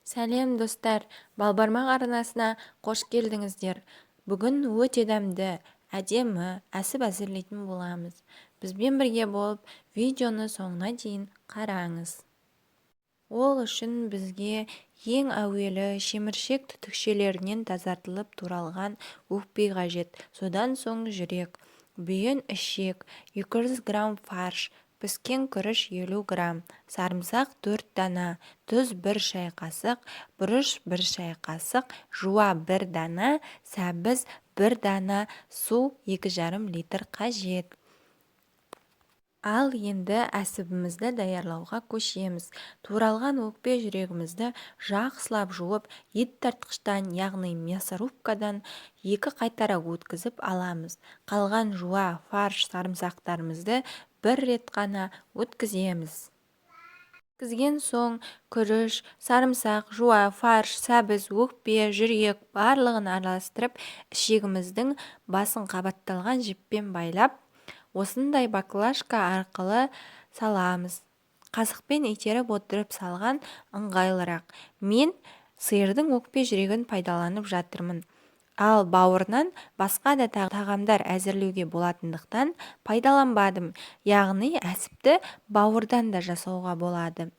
Сәлем достар, Балбармақ арнасына қош келдіңіздер. Бүгін өте дәмді, әдемі әсіп әзірлейтін боламыз. Бізбен бірге болып, видеоны соңына дейін қараңыз. Ол үшін бізге ең әуелі шеміршек түтікшелерінен тазартылып туралған өкпе қажет. Содан соң жүрек, бүйен ішек, 200 грамм фарш, піскен күріш 50 грамм, сарымсақ 4 дана, тұз 1 шай қасық, бұрыш 1 шай қасық, жуа 1 дана, сәбіз 1 дана, су 2,5 литр қажет. Ал енді әсібімізді даярлауға көшеміз. Туралған өкпе жүрегімізді жақсылап жуып, ет тартқыштан, яғни мясорубкадан 2 қайтара өткізіп аламыз. Қалған жуа фарш сарымсақтарымызды 1 рет қана өткіземіз. Өткізген соң күріш, сарымсақ, жуа фарш, сәбіз, өкпе, жүрек барлығын араластырып, ішегіміздің басын қабатталған жіппен байлап, осындай баклажка арқылы саламыз. Қасықпен итеріп отырып салған ыңғайлырақ. Мен сиырдың өкпе жүрегін пайдаланып жатырмын. Ал бауырынан басқа да тағамдар әзірлеуге болатындықтан пайдаланбадым. Яғни әсіпті бауырдан да жасауға болады.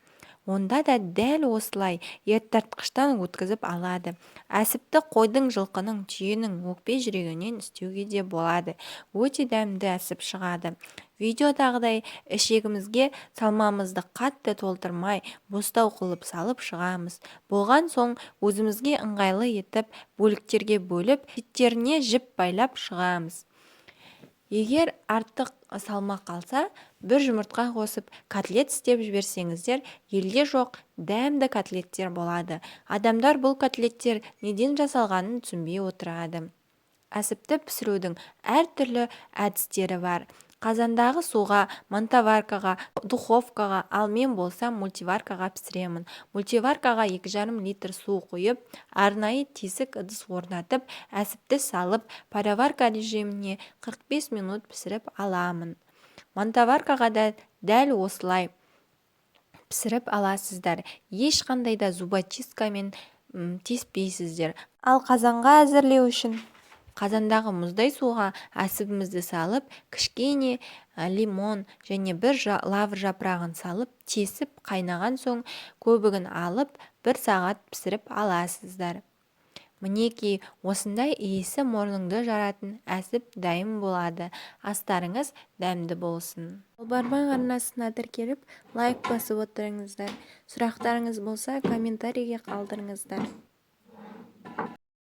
Онда да дәл осылай ет тартқыштан өткізіп алады. Әсіпті қойдың, жылқының, түйенің өкпе жүрегінен істеуге де болады. Өте дәмді әсіп шығады. Видеодағыдай ішегімізге салмамызды қатты толтырмай, бостау қылып салып шығамыз. Болған соң өзімізге ыңғайлы етіп бөліктерге бөліп, шеттеріне жіп байлап шығамыз. Егер артық салмақ қалса, 1 жұмыртқа қосып котлет істеп жіберсеңіздер, елде жоқ дәмді котлеттер болады. Адамдар бұл котлеттер неден жасалғанын түсінбей отырады. Әсіпті пісірудің әртүрлі әдістері бар. Қазандағы суға, мантаваркаға, духовкаға, ал мен болсам мультиваркаға пісіремін. Мультиваркаға 2,5 литр су қойып, арнайы тесік ыдыс орнатып, әсіпті салып, пароварка режиміне 45 минут пісіріп аламын. Мантаваркаға да дәл осылай пісіріп аласыздар. Ешқандай да зубочисткамен теспейсіздер. Ал қазанға әзірлеу үшін қазандағы мұздай суға әсібімізді салып, кішкене лимон және 1 лавр жапырағын салып, тесіп қайнаған соң көбігін алып 1 сағат пісіріп аласыздар. Мінеки, осындай иісі мұрныңды жаратын әсіп дайын болады. Астарыңыз дәмді болсын. Балбармақ арнасына тіркеліп, лайк басып отырыңыздар. Сұрақтарыңыз болса, комментарийге қалдырыңыздар.